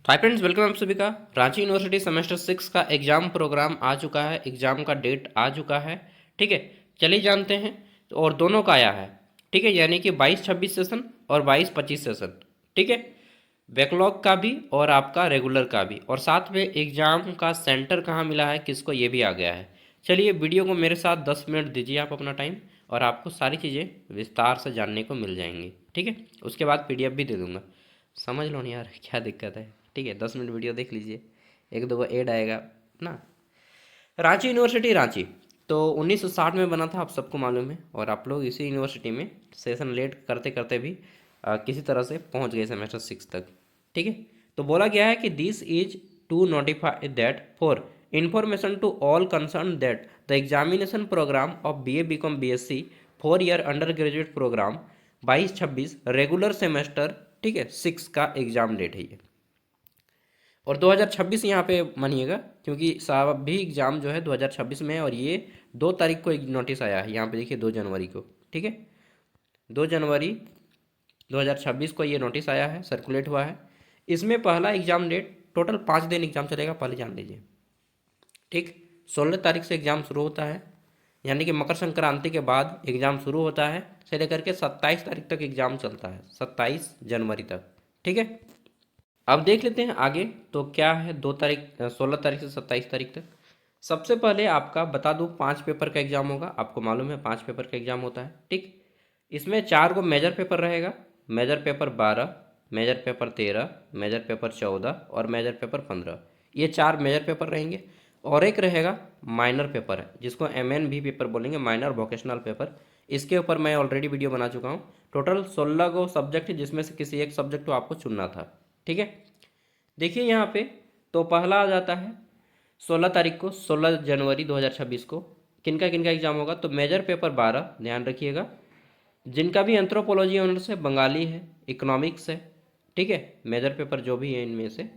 तो hi friends, welcome आप सभी का। रांची यूनिवर्सिटी सेमेस्टर 6 का एग्ज़ाम प्रोग्राम आ चुका है, एग्ज़ाम का डेट आ चुका है। ठीक है, चलिए जानते हैं। और दोनों का आया है। ठीक है, यानी कि 22-26 सेशन और 22-25 सेशन। ठीक है, बैकलॉग का भी और आपका रेगुलर का भी, और साथ में एग्ज़ाम का सेंटर कहाँ मिला है किसको, ये भी आ गया है। चलिए वीडियो को मेरे साथ 10 मिनट दीजिए आप अपना टाइम, और आपको सारी चीज़ें विस्तार से जानने को मिल जाएंगी। ठीक है, उसके बाद पीडीएफ भी दे दूंगा। समझ लो नहीं यार, क्या दिक्कत है। ठीक है, 10 मिनट वीडियो देख लीजिए, एक दो ऐड आएगा ना। रांची यूनिवर्सिटी रांची तो 1960 में बना था, आप सबको मालूम है। और आप लोग इसी यूनिवर्सिटी में सेशन लेट करते करते भी किसी तरह से पहुंच गए सेमेस्टर 6 तक। ठीक है, तो बोला गया है कि this is to notify that for information to all concern that the examination program of B A B Com B S C 4 year under graduate program 22-26 regular semester, ठीक है, 6 का एग्जाम डेट है ये। और 2026 यहाँ पे मानिएगा, क्योंकि साहब भी एग्ज़ाम जो है 2026 में है। और ये 2 तारीख को एक नोटिस आया है, यहाँ पे देखिए 2 जनवरी को। ठीक है, 2 जनवरी 2026 को ये नोटिस आया है, सर्कुलेट हुआ है। इसमें पहला एग्ज़ाम डेट, टोटल 5 दिन एग्ज़ाम चलेगा, पहले जान लीजिए। ठीक, 16 तारीख से एग्ज़ाम शुरू होता है, यानी कि मकर संक्रांति के बाद एग्ज़ाम शुरू होता है, से लेकर के 27 तारीख तक एग्ज़ाम चलता है, 27 जनवरी तक। ठीक है, अब देख लेते हैं आगे तो क्या है। 2 तारीख, 16 तारीख से 27 तारीख तक। सबसे पहले आपका बता दूं, 5 पेपर का एग्जाम होगा। आपको मालूम है 5 पेपर का एग्जाम होता है। ठीक, इसमें 4 को मेजर पेपर रहेगा। Major paper 12, major paper 13, major paper 14 और मेजर पेपर 15। ये 4 मेजर पेपर रहेंगे। और एक रहेगा माइनर पेपर है, जिसको MNV पेपर बोलेंगे, माइनर वोकेशनल पेपर। इसके ऊपर मैं ऑलरेडी वीडियो बना चुका हूँ। टोटल 16 को सब्जेक्ट है, जिसमें से किसी एक सब्जेक्ट को आपको चुनना था। ठीक है, देखिए यहाँ पे तो पहला आ जाता है 16 तारीख को, 16 जनवरी 2026 को किनका एग्जाम होगा। तो मेजर पेपर 12, ध्यान रखिएगा, जिनका भी एंथ्रोपोलॉजी ऑनर्स है, बंगाली है, इकोनॉमिक्स है, ठीक है, मेजर पेपर जो भी है इनमें से,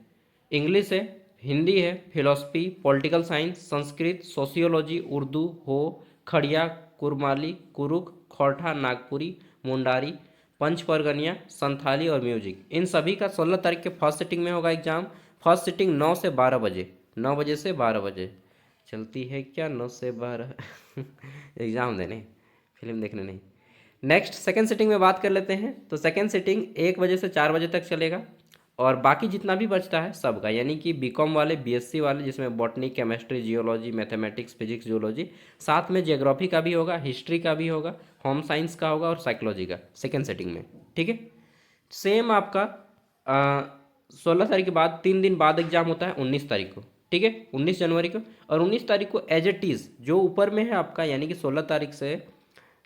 इंग्लिश है, हिंदी है, philosophy, political science, Sanskrit, sociology, Urdu हो, खड़िया, कुरमाली, कुरुक, खोरठा, नागपुरी, मुंडारी, पंच परगनिया, संथाली और म्यूजिक, इन सभी का 16 तारीख के फर्स्ट सिटिंग में होगा एग्जाम। फर्स्ट सिटिंग 9 से 12 बजे, 9 बजे से 12 बजे चलती है क्या, 9 से 12 एग्ज़ाम देने, फिल्म देखने नहीं। नेक्स्ट सेकेंड सिटिंग में बात कर लेते हैं। तो सेकेंड सिटिंग 1 बजे से 4 बजे तक चलेगा। और बाकी जितना भी बचता है सबका, यानी कि बीकॉम वाले, बीएससी वाले, जिसमें botany, chemistry, geology, mathematics, physics, geology, साथ में जियोग्राफी का भी होगा, हिस्ट्री का भी होगा, होम साइंस का होगा और साइकोलॉजी का सेकेंड सेटिंग में। ठीक है, सेम आपका 16 तारीख के बाद 3 दिन बाद एग्जाम होता है, 19 तारीख को। ठीक है, 19 जनवरी को। और 19 तारीख को एज इट इज़ जो ऊपर में है आपका, यानी कि 16 तारीख से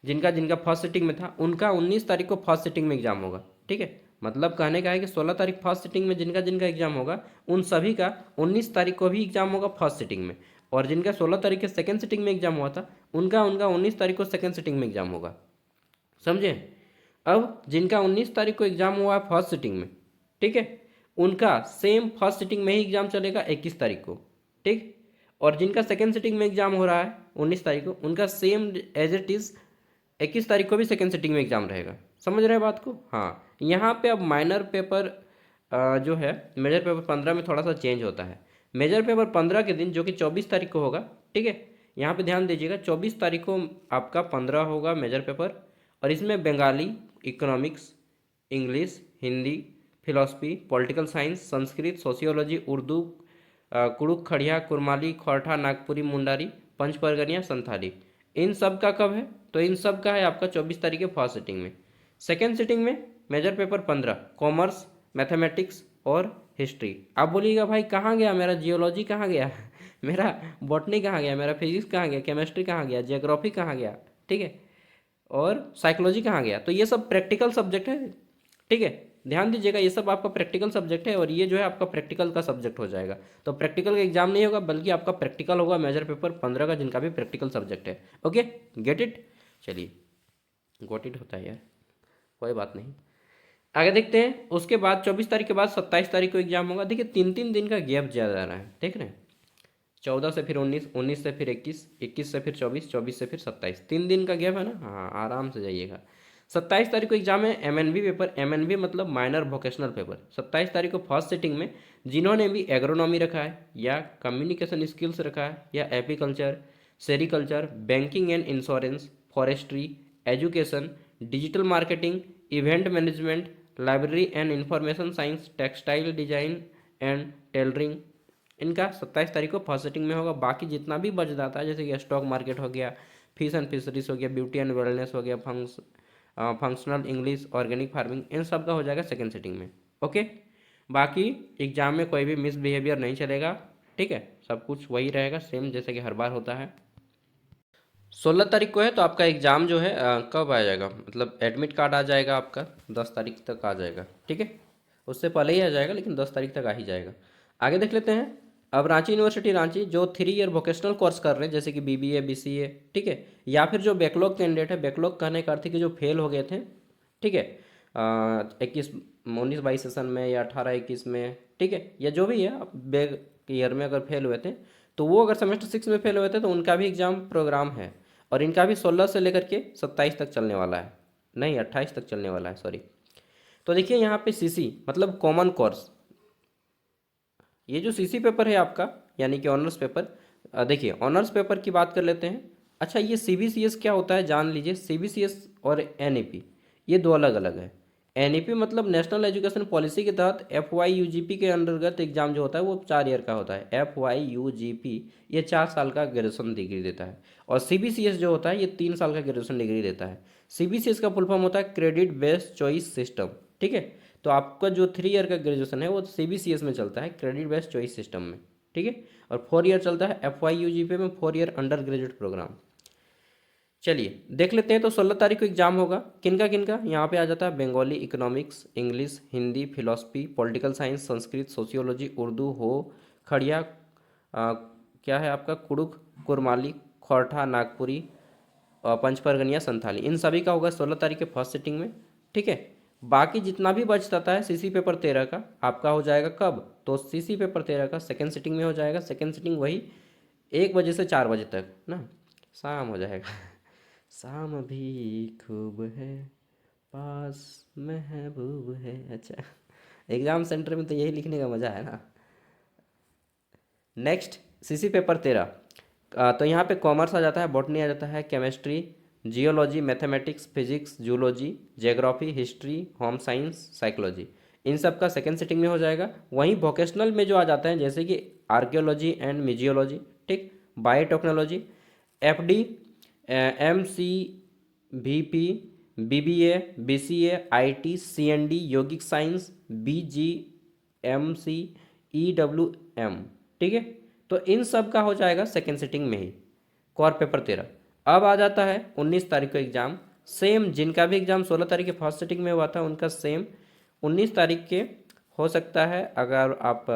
जिनका जिनका फर्स्ट सिटिंग में था, उनका 19 तारीख को फर्स्ट सिटिंग में एग्जाम होगा। ठीक है, मतलब कहने का है कि 16 तारीख फर्स्ट सिटिंग में जिनका जिनका एग्जाम होगा, उन सभी का 19 तारीख को भी एग्जाम होगा फर्स्ट सिटिंग में। और जिनका 16 तारीख के सेकेंड सिटिंग में एग्जाम हुआ था, उनका उनका 19 तारीख को सेकेंड सिटिंग में एग्जाम होगा। समझे। अब जिनका 19 तारीख को एग्जाम हुआ है फर्स्ट सिटिंग में, ठीक है, उनका सेम फर्स्ट सिटिंग में ही एग्जाम चलेगा 21 तारीख को। ठीक, और जिनका सेकेंड सिटिंग में एग्जाम हो रहा है 19 तारीख को, उनका सेम एज इट इज़ 21 तारीख को भी सेकेंड सिटिंग में एग्जाम रहेगा। समझ रहे हैं बात को। हाँ, यहाँ पे अब माइनर पेपर जो है, मेजर पेपर 15 में थोड़ा सा चेंज होता है। मेजर पेपर 15 के दिन, जो कि 24 तारीख को होगा, ठीक है, यहाँ पे ध्यान दीजिएगा, 24 तारीख को आपका 15 होगा मेजर पेपर। और इसमें Bengali, economics, English, Hindi, philosophy, political science, Sanskrit, sociology, Urdu, Kurukh, Kharia, Kurmali, Khortha, Nagpuri, Mundari, Panch Pargania, Santhali, इन सब का कब है। तो इन सब का है आपका 24 तारीख के फर्स्ट सिटिंग में। सेकेंड सिटिंग में मेजर पेपर 15, कॉमर्स, मैथमेटिक्स और हिस्ट्री। आप बोलिएगा भाई कहाँ गया मेरा जियोलॉजी, कहाँ गया मेरा बॉटनी कहाँ गया, मेरा फिजिक्स कहाँ गया, केमिस्ट्री कहाँ गया, जियोग्राफी कहाँ गया, ठीक है, और साइकोलॉजी कहाँ गया। तो ये सब प्रैक्टिकल सब्जेक्ट है। ठीक है, ध्यान दीजिएगा, ये सब आपका प्रैक्टिकल सब्जेक्ट है, और ये जो है आपका प्रैक्टिकल का सब्जेक्ट हो जाएगा। तो प्रैक्टिकल का एग्जाम नहीं होगा, बल्कि आपका प्रैक्टिकल होगा मेजर पेपर 15 का, जिनका भी प्रैक्टिकल सब्जेक्ट है। Okay, get it. चलिए, गोट इट होता है यार, कोई बात नहीं। आगे देखते हैं। उसके बाद 24 तारीख के बाद 27 तारीख को एग्जाम होगा। देखिए 3-3 दिन का गैप ज़्यादा आ रहा है, देख रहे हैं। 14 से फिर 19, 19 से फिर 21, 21 से फिर 24, 24 से फिर 27, 3 दिन का गैप है ना। हाँ, आराम से जाइएगा। 27 तारीख को एग्जाम है एमएनवी पेपर, एमएनवी मतलब माइनर वोकेशनल पेपर। 27 तारीख को फर्स्ट सिटिंग में जिन्होंने भी एग्रोनॉमी रखा है या कम्युनिकेशन स्किल्स रखा है या apiculture, sericulture, banking and insurance, forestry, education, digital marketing, event management, library and information science, textile design and tailoring, इनका 27 तारीख को फर्स्ट सिटिंग में होगा। बाकी जितना भी बच जाता है जैसे कि स्टॉक मार्केट हो गया, फिश एंड फिशरीज हो गया, ब्यूटी एंड वेलनेस हो गया, फंक्शनल इंग्लिश, ऑर्गेनिक फार्मिंग, इन सब का हो जाएगा सेकेंड सिटिंग में। ओके, बाकी एग्जाम में कोई भी मिसबिहेवियर नहीं चलेगा, ठीक है, सब कुछ वही रहेगा सेम जैसे कि हर बार होता है। 16 तारीख को है तो आपका एग्ज़ाम जो है कब आ जाएगा, मतलब एडमिट कार्ड आ जाएगा आपका 10 तारीख तक आ जाएगा, ठीक है, उससे पहले ही आ जाएगा लेकिन 10 तारीख तक आ ही जाएगा। आगे देख लेते हैं। अब रांची यूनिवर्सिटी रांची जो 3 ईयर वोकेशनल कोर्स कर रहे हैं जैसे कि बीबीए, बीसीए, ठीक है, या फिर जो बैकलॉग कैंडिडेट है, बैकलॉग कहने का अर्थ है कि जो फेल हो गए थे, ठीक है, 19-22 सेशन में या 18-21 में, ठीक है, या जो भी है बैक ईयर में अगर फेल हुए थे तो वो अगर सेमेस्टर 6 में फेल हुए थे तो उनका भी एग्ज़ाम प्रोग्राम है और इनका भी 16 से लेकर के 27 तक चलने वाला है, नहीं 28 तक चलने वाला है, सॉरी। तो देखिए यहाँ पे सीसी मतलब कॉमन कोर्स, ये जो सीसी पेपर है आपका यानी कि ऑनर्स पेपर, देखिए ऑनर्स पेपर की बात कर लेते हैं। अच्छा, ये सीबीसीएस क्या होता है जान लीजिए। सीबीसीएस और एनईपी ये दो अलग अलग है। एनईपी मतलब नेशनल एजुकेशन पॉलिसी के तहत एफवाईयूजीपी के अंतर्गत एग्जाम जो होता है वो 4 ईयर का होता है। एफवाईयूजीपी ये 4 साल का ग्रेजुएशन डिग्री देता है और सीबीसीएस जो होता है ये 3 साल का ग्रेजुएशन डिग्री देता है। सीबीसीएस का फुल फॉर्म होता है क्रेडिट बेस्ड चॉइस सिस्टम, ठीक है। तो आपका जो 3 ईयर का ग्रेजुएशन है वो सीबीसीएस में चलता है, क्रेडिट बेस्ड चॉइस सिस्टम में, ठीक है, और 4 ईयर चलता है एफवाईयूजीपी में, 4 ईयर अंडर ग्रेजुएट प्रोग्राम। चलिए देख लेते हैं। तो 16 तारीख को एग्जाम होगा किनका किनका, यहाँ पे आ जाता है Bengali, economics, English, Hindi, philosophy, political science, Sanskrit, sociology, Urdu, हो, खड़िया, क्या है आपका कुड़ुक, कुरमाली, खोरठा, नागपुरी, पंचपरगनिया, संथाली, इन सभी का होगा 16 तारीख के फर्स्ट सिटिंग में, ठीक है। बाकी जितना भी बच जाता है सीसी पेपर 13 का आपका हो जाएगा कब, तो सीसी पेपर 13 का सेकेंड सिटिंग में हो जाएगा। सेकेंड सिटिंग वही 1 बजे से 4 बजे तक ना, शाम हो जाएगा। शाम भी खूब है, पास महबूब है। अच्छा, एग्ज़ाम सेंटर में तो यही लिखने का मज़ा है ना। नेक्स्ट सीसी पेपर 13, तो यहाँ पे कॉमर्स आ जाता है, बॉटनी आ जाता है, chemistry, geology, mathematics, physics, zoology, geography, history, home science, psychology, इन सब का सेकेंड सिटिंग में हो जाएगा। वहीं वोकेशनल में जो आ जाते हैं जैसे कि आर्कियोलॉजी एंड म्यूजियोलॉजी, ठीक, biotechnology, FD, MC, BP, BBA, BCA, IT, C&D, यौगिक साइंस, बीजीएमसी, ईडब्ल्यूएम, ठीक है। तो इन सब का हो जाएगा सेकेंड सिटिंग में ही, कोर पेपर 13। अब आ जाता है 19 तारीख को एग्जाम, सेम जिनका भी एग्जाम 16 तारीख के फर्स्ट सिटिंग में हुआ था उनका सेम 19 तारीख के हो सकता है। अगर आप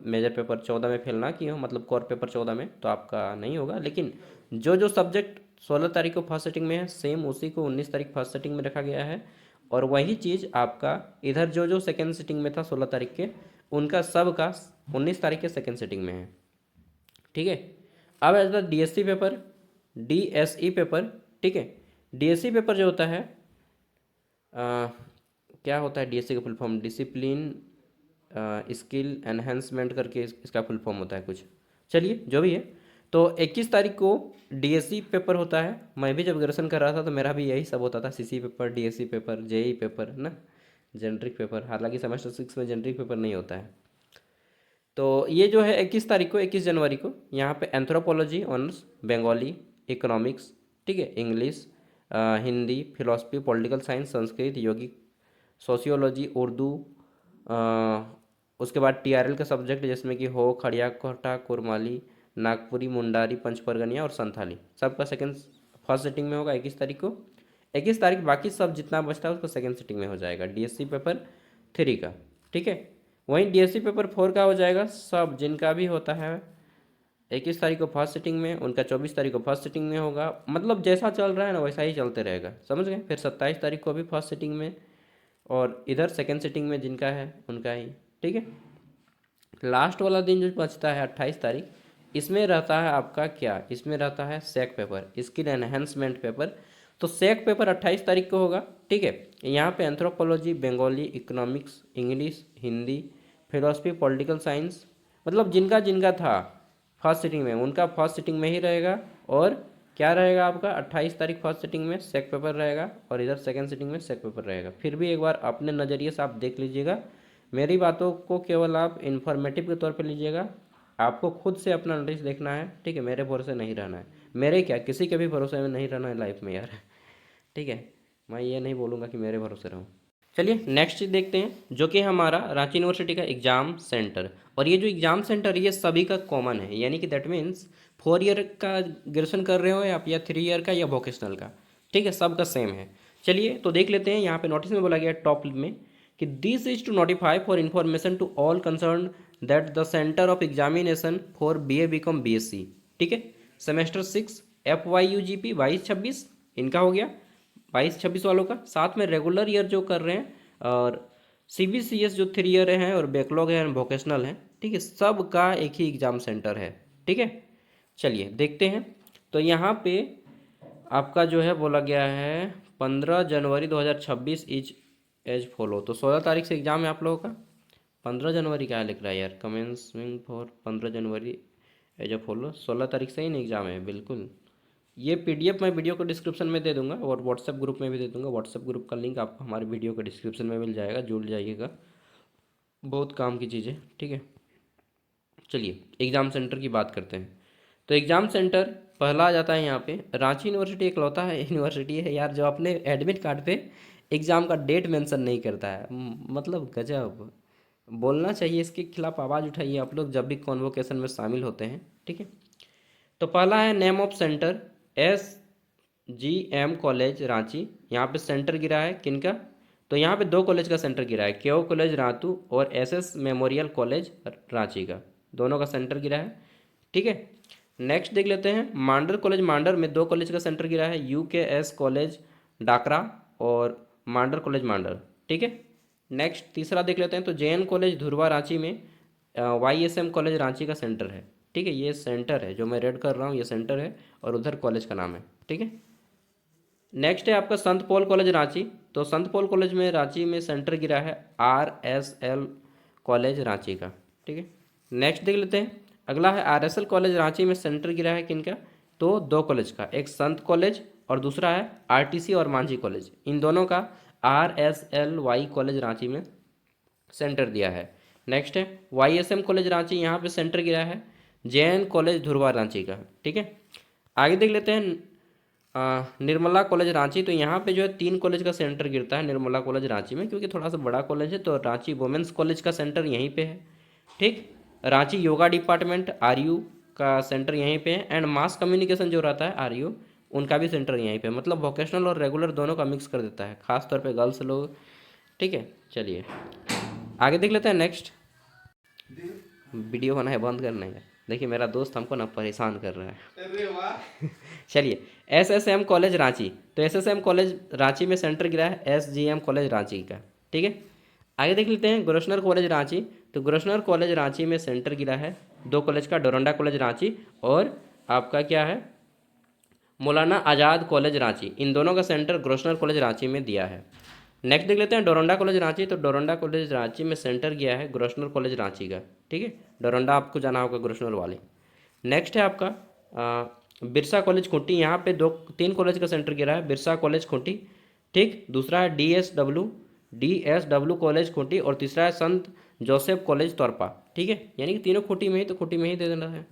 मेजर पेपर 14 में फेल ना किए हो, मतलब कोर पेपर 14 में, तो आपका नहीं होगा, लेकिन जो जो सब्जेक्ट 16 तारीख को फर्स्ट सेटिंग में है सेम उसी को 19 तारीख फर्स्ट सेटिंग में रखा गया है। और वही चीज़ आपका इधर जो जो सेकेंड सेटिंग में था 16 तारीख के, उनका सब का 19 तारीख के सेकेंड सेटिंग में है, ठीक है। अब आता है डीएससी पेपर, डीएसई पेपर, ठीक है। डीएससी पेपर जो होता है क्या होता है डीएससी का full form, discipline skill enhancement करके इसका फुल फॉर्म होता है कुछ, चलिए जो भी है। तो 21 तारीख को डीएससी पेपर होता है। मैं भी जब ग्रेजुएशन कर रहा था तो मेरा भी यही सब होता था, CC paper, DSC paper, JEE paper ना, जेनरिक पेपर, हालांकि सेमेस्टर 6 में जेनरिक पेपर नहीं होता है। तो ये जो है 21 तारीख को, 21 जनवरी को यहाँ पे एंथ्रोपोलॉजी ऑनर्स, बंगाली, इकोनॉमिक्स, ठीक है, English, Hindi, philosophy, political science, Sanskrit, यौगिक, सोशियोलॉजी, उर्दू, उसके बाद टीआरएल का सब्जेक्ट जिसमें कि हो, खड़िया, कोटा, कुरमाली, नागपुरी, मुंडारी, पंचपरगनिया और संथाली, सबका सेकंड फर्स्ट सिटिंग में होगा 21 तारीख को। 21 तारीख बाकी सब जितना बचता है उसका सेकंड सिटिंग में हो जाएगा डीएससी पेपर 3 का, ठीक है। वहीं डीएससी पेपर 4 का हो जाएगा सब जिनका भी होता है 21 तारीख को फर्स्ट सिटिंग में, उनका 24 तारीख को फर्स्ट सिटिंग में होगा, मतलब जैसा चल रहा है ना वैसा ही चलते रहेगा, समझ गए। फिर 27 तारीख को भी फर्स्ट सिटिंग में और इधर सेकेंड सिटिंग में जिनका है उनका ही, ठीक है। लास्ट वाला दिन जो बचता है 28 तारीख, इसमें रहता है आपका क्या, इसमें रहता है सेक पेपर, स्किल एनहेंसमेंट पेपर, तो सेक पेपर 28 तारीख को होगा, ठीक है। यहाँ पे anthropology, Bengali, economics, English, Hindi, philosophy, political science, मतलब जिनका जिनका था फर्स्ट सिटिंग में उनका फर्स्ट सिटिंग में ही रहेगा। और क्या रहेगा आपका 28 तारीख फर्स्ट सिटिंग में सेक पेपर रहेगा और इधर सेकंड सिटिंग में सेक पेपर रहेगा। फिर भी एक बार अपने नज़रिए से आप देख लीजिएगा, मेरी बातों को केवल आप इन्फॉर्मेटिव के तौर पे लीजिएगा, आपको खुद से अपना नोटिस देखना है, ठीक है। मेरे भरोसे नहीं रहना है, मेरे क्या किसी के भी भरोसे में नहीं रहना है लाइफ में यार, ठीक है। मैं ये नहीं बोलूँगा कि मेरे भरोसे रहूँ। चलिए नेक्स्ट चीज़ देखते हैं, जो कि हमारा रांची यूनिवर्सिटी का एग्ज़ाम सेंटर। और ये जो एग्ज़ाम सेंटर ये सभी का कॉमन है, यानी कि दैट मीन्स 4 ईयर का ग्रेजुएशन कर रहे हो या 3 ईयर का या वोकेशनल का, ठीक है, सबका सेम है। चलिए तो देख लेते हैं, यहाँ पे नोटिस में बोला गया टॉप में कि this is to notify for information to all concern that the centre of examination for BA BCom BSc, ठीक है, सेमेस्टर 6 FYUGP 22-26 इनका हो गया, 22-26 वालों का। साथ में रेगुलर ईयर जो कर रहे हैं और CBCS जो 3 ईयर हैं और बैकलॉग है वोकेशनल है, ठीक है, सब का एक ही एग्ज़ाम सेंटर है, ठीक है। चलिए देखते हैं, तो यहाँ पे आपका जो है बोला गया है 15 जनवरी 2026 इज एज फॉलो। तो 16 तारीख से एग्ज़ाम है आप लोगों का। 15 जनवरी क्या लिख रहा है यार, commencing for 15 January as a follow, 16 तारीख से ही नहीं एग्ज़ाम है बिल्कुल। ये PDF मैं वीडियो को डिस्क्रिप्शन में दे दूंगा और व्हाट्सएप ग्रुप में भी दे दूंगा। व्हाट्सएप ग्रुप का लिंक आपको हमारे वीडियो के डिस्क्रिप्शन में मिल जाएगा, जुड़ जाइएगा, बहुत काम की चीज़ है, ठीक है। चलिए एग्ज़ाम सेंटर की बात करते हैं। तो एग्ज़ाम सेंटर पहला आ जाता है यहाँ पे, रांची यूनिवर्सिटी इकलौता है यूनिवर्सिटी है यार जो अपने एडमिट कार्ड पे एग्ज़ाम का डेट मेंशन नहीं करता है, मतलब गजब। बोलना चाहिए, इसके खिलाफ आवाज़ उठाइए आप लोग जब भी कॉन्वोकेशन में शामिल होते हैं, ठीक है। तो पहला है name of centre, SGM college Ranchi. यहाँ पे सेंटर गिरा है किनका, तो यहाँ पे 2 कॉलेज का सेंटर गिरा है, केओ कॉलेज रातू और SS मेमोरियल कॉलेज रांची का, दोनों का सेंटर गिरा है, ठीक है। नेक्स्ट देख लेते हैं, मांडर कॉलेज मांडर में 2 कॉलेज का सेंटर गिरा है, UKS कॉलेज डाकरा और मांडर कॉलेज मांडर, ठीक है। नेक्स्ट तीसरा देख लेते हैं, तो JN कॉलेज धुरवा रांची में YSM कॉलेज रांची का सेंटर है, ठीक है। ये सेंटर है जो मैं रेड कर रहा हूँ, ये सेंटर है और उधर कॉलेज का नाम है, ठीक है। नेक्स्ट है आपका संत पॉल कॉलेज रांची। तो संत पॉल कॉलेज में रांची में सेंटर गिरा है RSL कॉलेज रांची का, ठीक है। नेक्स्ट देख लेते हैं, अगला है RSL कॉलेज रांची में सेंटर गिरा है किनका, तो 2 कॉलेज का, एक संत कॉलेज और दूसरा है RTC और मांझी कॉलेज, इन दोनों का RSLY कॉलेज रांची में सेंटर दिया है। नेक्स्ट है YSM कॉलेज रांची, यहाँ पे सेंटर गिरा है JN कॉलेज धुरवा रांची का, ठीक है। आगे देख लेते हैं निर्मला कॉलेज रांची। तो यहाँ पे जो है 3 कॉलेज का सेंटर गिरता है निर्मला कॉलेज रांची में, क्योंकि थोड़ा सा बड़ा कॉलेज है, तो रांची वुमेंस कॉलेज का सेंटर यहीं पे है, ठीक। रांची योगा डिपार्टमेंट RU का सेंटर यहीं पे है, एंड मास कम्युनिकेशन जो रहता है RU उनका भी सेंटर यहीं पे, मतलब वोकेशनल और रेगुलर दोनों का मिक्स कर देता है, खास तौर पे गर्ल्स लोग, ठीक है। चलिए आगे देख लेते हैं। नेक्स्ट वीडियो बनाए बंद करना है, देखिए मेरा दोस्त हमको ना परेशान कर रहा है, अरे वाह। चलिए SSM कॉलेज रांची, तो SSM कॉलेज रांची में सेंटर गिरा है SGM कॉलेज रांची का, ठीक है। आगे देख लेते हैं ग्रोशनर कॉलेज रांची। तो ग्रोशनर कॉलेज रांची में सेंटर गिरा है 2 कॉलेज का, डोरंडा कॉलेज रांची और आपका क्या है मौलाना आज़ाद कॉलेज रांची, इन दोनों का सेंटर ग्रोशनर कॉलेज रांची में दिया है। नेक्स्ट देख लेते हैं डोरंडा कॉलेज रांची। तो डोरंडा कॉलेज रांची में सेंटर गया है ग्रोशनर कॉलेज रांची का, ठीक है। डोरंडा आपको जाना होगा ग्रोशनर वाले। नेक्स्ट है आपका बिरसा कॉलेज खूंटी, यहाँ पे 3 कॉलेज का सेंटर गिरा है, बिरसा कॉलेज खूंटी, ठीक। दूसरा है DSW कॉलेज खूंटी और तीसरा है संत जोसेफ कॉलेज तोरपा, ठीक है। यानी कि तीनों खूंटी में ही, तो खूंटी में ही दे देना है।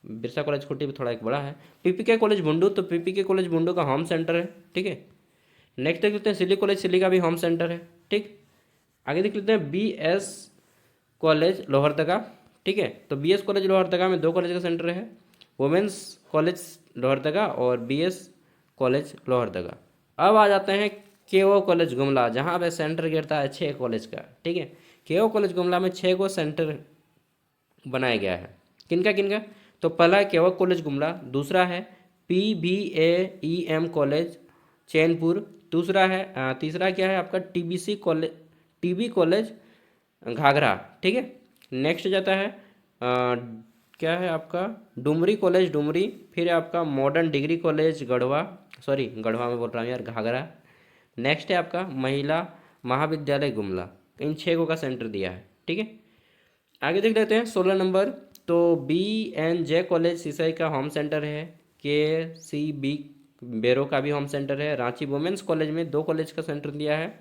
बिरसा कॉलेज खूंटी भी थोड़ा एक बड़ा है। PPK कॉलेज बुंडू, तो PPK कॉलेज बुंडू का होम सेंटर है, ठीक है। नेक्स्ट देख लेते हैं सिली कॉलेज, सिली का भी होम सेंटर है, ठीक। आगे देख लेते हैं BS कॉलेज लोहरदगा, ठीक है। तो BS कॉलेज लोहरदगा में 2 कॉलेज का सेंटर है, वुमेंस कॉलेज लोहरदगा और BS कॉलेज लोहरदगा। अब आ जाते हैं KO कॉलेज गुमला, जहाँ पे सेंटर गिरता है 6 कॉलेज का, ठीक है। KO कॉलेज गुमला में 6 को सेंटर बनाया गया है, किनका किनका, तो पहला है KO कॉलेज गुमला, दूसरा है PBAEM कॉलेज चैनपुर, दूसरा है तीसरा क्या है आपका TB कॉलेज घाघरा, ठीक है। नेक्स्ट जाता है क्या है आपका डुमरी कॉलेज डुमरी, फिर है आपका modern degree college Garhwa, sorry Garhwa में बोल रहा हूँ यार, घाघरा। नेक्स्ट है आपका महिला महाविद्यालय गुमला। इन 6 का सेंटर दिया है, ठीक है। आगे देख लेते हैं 16 नंबर। तो BNJ कॉलेज सिसई का होम सेंटर है। KCB बेरो का भी होम सेंटर है। रांची वुमेंस कॉलेज में 2 कॉलेज का सेंटर दिया है।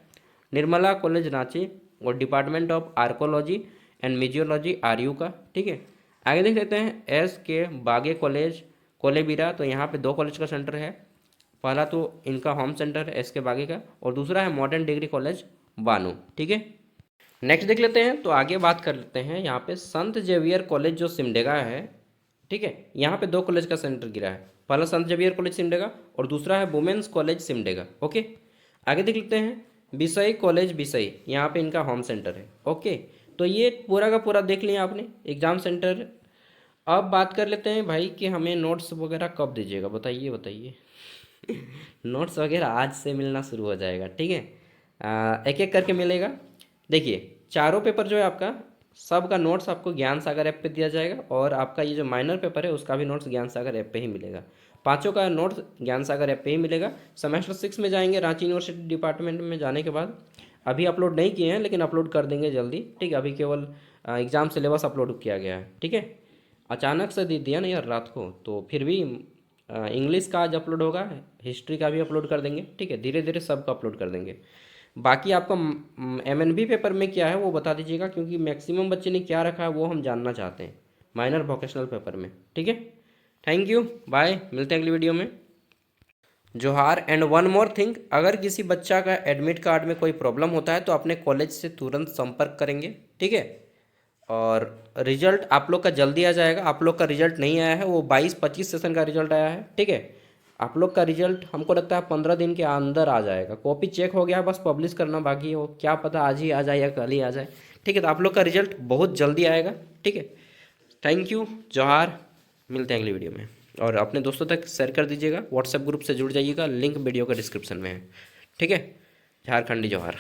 निर्मला कॉलेज रांची और department of archaeology and museology RU का, ठीक है। आगे देख लेते हैं SK बागे कॉलेज कोलेबिरा। तो यहाँ पे 2 कॉलेज का सेंटर है। पहला तो इनका होम सेंटर है SK बागे का, और दूसरा है मॉडर्न डिग्री कॉलेज बानू, ठीक है। नेक्स्ट देख लेते हैं। तो आगे बात कर लेते हैं यहाँ पे संत जेवियर कॉलेज जो सिमडेगा है, ठीक है। यहाँ पे 2 कॉलेज का सेंटर गिरा है। पहला संत जेवियर कॉलेज सिमडेगा और दूसरा है वुमेन्स कॉलेज सिमडेगा, ओके। आगे देख लेते हैं बिसई कॉलेज बिसई, यहाँ पे इनका होम सेंटर है, ओके। तो ये पूरा का पूरा देख लिया आपने एग्जाम सेंटर। अब बात कर लेते हैं भाई कि हमें नोट्स वगैरह कब दीजिएगा, बताइए बताइए। नोट्स वगैरह आज से मिलना शुरू हो जाएगा, ठीक है। एक एक करके मिलेगा। देखिए चारों पेपर जो है आपका, सब का नोट्स आपको ज्ञान सागर ऐप पे दिया जाएगा, और आपका ये जो माइनर पेपर है उसका भी नोट्स ज्ञान सागर ऐप पे ही मिलेगा। पांचों का नोट्स ज्ञान सागर ऐप पे ही मिलेगा। सेमेस्टर 6 में जाएंगे रांची यूनिवर्सिटी डिपार्टमेंट में जाने के बाद, अभी अपलोड नहीं किए हैं लेकिन अपलोड कर देंगे जल्दी, ठीक है। अभी केवल एग्ज़ाम सिलेबस अपलोड किया गया है, ठीक है। अचानक से दे दिया ना यार रात को, तो फिर भी इंग्लिश का आज अपलोड होगा, हिस्ट्री का भी अपलोड कर देंगे, ठीक है। धीरे धीरे सबका अपलोड कर देंगे। बाकी आपका MNB पेपर में क्या है वो बता दीजिएगा, क्योंकि मैक्सिमम बच्चे ने क्या रखा है वो हम जानना चाहते हैं माइनर वोकेशनल पेपर में, ठीक है। थैंक यू, बाय, मिलते हैं अगली वीडियो में। जोहार। एंड वन मोर थिंग, अगर किसी बच्चा का एडमिट कार्ड में कोई प्रॉब्लम होता है तो अपने कॉलेज से तुरंत संपर्क करेंगे, ठीक है। और रिजल्ट आप लोग का जल्दी आ जाएगा। आप लोग का रिजल्ट नहीं आया है, वो 22-25 सेशन का रिजल्ट आया है, ठीक है। आप लोग का रिजल्ट हमको लगता है 15 दिन के अंदर आ जाएगा। कॉपी चेक हो गया, बस पब्लिश करना बाकी हो, क्या पता आज ही आ जाए या कल ही आ जाए, ठीक है। तो आप लोग का रिजल्ट बहुत जल्दी आएगा, ठीक है। थैंक यू, जोहार, मिलते हैं अगली वीडियो में। और अपने दोस्तों तक शेयर कर दीजिएगा, व्हाट्सएप ग्रुप से जुड़ जाइएगा, लिंक वीडियो का डिस्क्रिप्शन में है, ठीक है। झारखंडी जोहार।